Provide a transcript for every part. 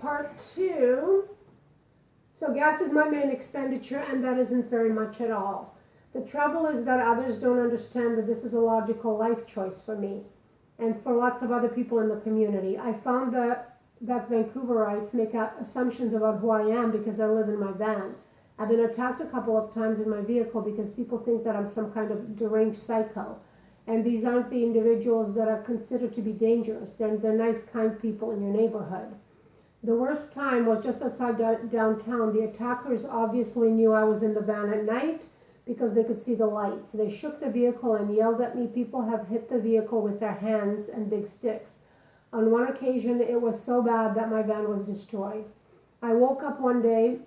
part 2. So gas is my main expenditure, and that isn't very much at all. The trouble is that others don't understand that this is a logical life choice for me and for lots of other people in the community. I found that Vancouverites make assumptions about who I am because I live in my van. I've been attacked a couple of times in my vehicle because people think that I'm some kind of deranged psycho. And these aren't the individuals that are considered to be dangerous. They're nice, kind people in your neighborhood. The worst time was just outside downtown. The attackers obviously knew I was in the van at night because they could see the lights. They shook the vehicle and yelled at me. People have hit the vehicle with their hands and big sticks. On one occasion, it was so bad that my van was destroyed. I woke up one day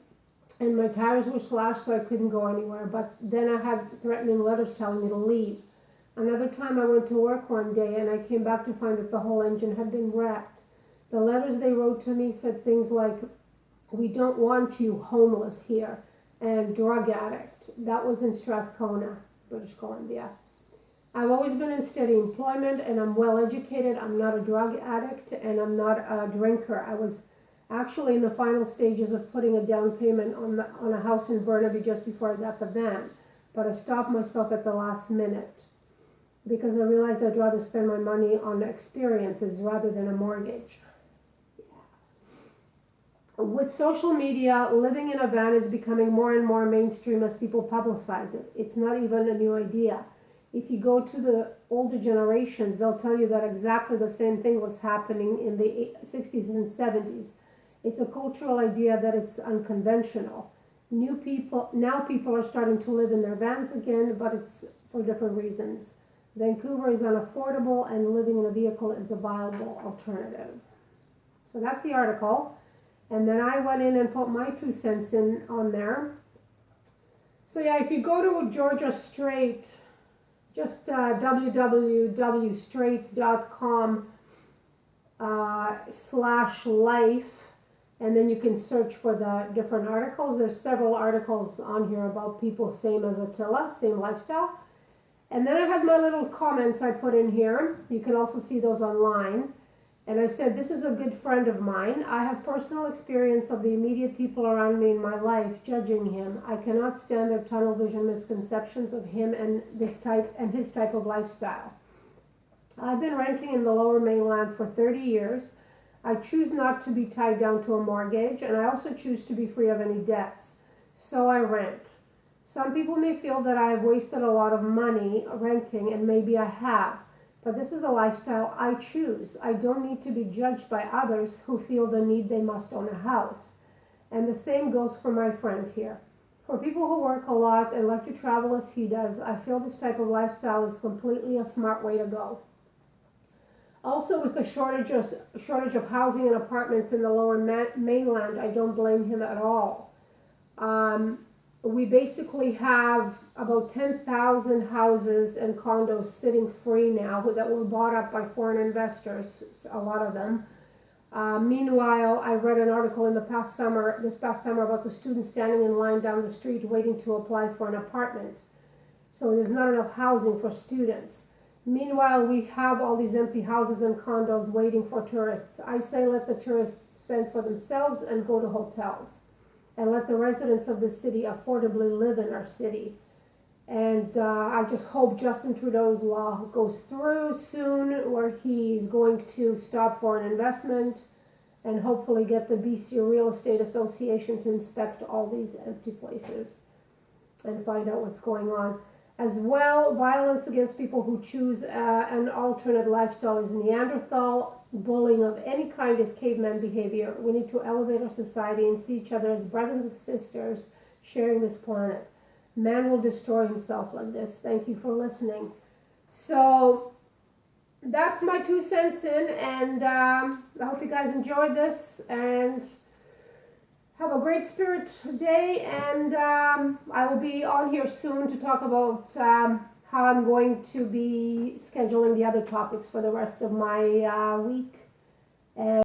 and my tires were slashed, so I couldn't go anywhere. But then I had threatening letters telling me to leave. Another time I went to work one day and I came back to find that the whole engine had been wrecked. The letters they wrote to me said things like, "We don't want you homeless here," and "drug addict." That was in Strathcona, British Columbia. I've always been in steady employment and I'm well educated. I'm not a drug addict and I'm not a drinker. I was actually in the final stages of putting a down payment on a house in Burnaby just before I got the van, but I stopped myself at the last minute because I realized I'd rather spend my money on experiences rather than a mortgage. With social media, living in a van is becoming more and more mainstream as people publicize it. It's not even a new idea. If you go to the older generations, they'll tell you that exactly the same thing was happening in the 60s and 70s. It's a cultural idea that it's unconventional. Now people are starting to live in their vans again, but it's for different reasons. Vancouver is unaffordable and living in a vehicle is a viable alternative. So that's the article. And then I went in and put my 2 cents in on there. So yeah, if you go to Georgia Strait, just www.straight.com/life, and then you can search for the different articles. There's several articles on here about people same as Attila, same lifestyle. And then I had my little comments I put in here. You can also see those online. And I said, this is a good friend of mine. I have personal experience of the immediate people around me in my life judging him. I cannot stand their tunnel vision misconceptions of him and his type of lifestyle. I've been renting in the Lower Mainland for 30 years. I choose not to be tied down to a mortgage, and I also choose to be free of any debts. So I rent. Some people may feel that I have wasted a lot of money renting, and maybe I have. But this is the lifestyle I choose. I don't need to be judged by others who feel the need they must own a house. And the same goes for my friend here. For people who work a lot and like to travel as he does, I feel this type of lifestyle is completely a smart way to go. Also, with the shortage of housing and apartments in the Lower Mainland, I don't blame him at all. We basically have about 10,000 houses and condos sitting free now that were bought up by foreign investors, a lot of them. Meanwhile, I read an article this past summer about the students standing in line down the street waiting to apply for an apartment. So there's not enough housing for students. Meanwhile, we have all these empty houses and condos waiting for tourists. I say let the tourists fend for themselves and go to hotels, and let the residents of the city affordably live in our city. And I just hope Justin Trudeau's law goes through soon, where he's going to stop foreign investment and hopefully get the BC Real Estate Association to inspect all these empty places and find out what's going on. As well, violence against people who choose an alternate lifestyle is Neanderthal. Bullying of any kind is caveman behavior. We need to elevate our society and see each other as brothers and sisters sharing this planet. Man will destroy himself like this. Thank you for listening. So that's my 2 cents in, and I hope you guys enjoyed this and have a great spirit day. And I will be on here soon to talk about how I'm going to be scheduling the other topics for the rest of my week. And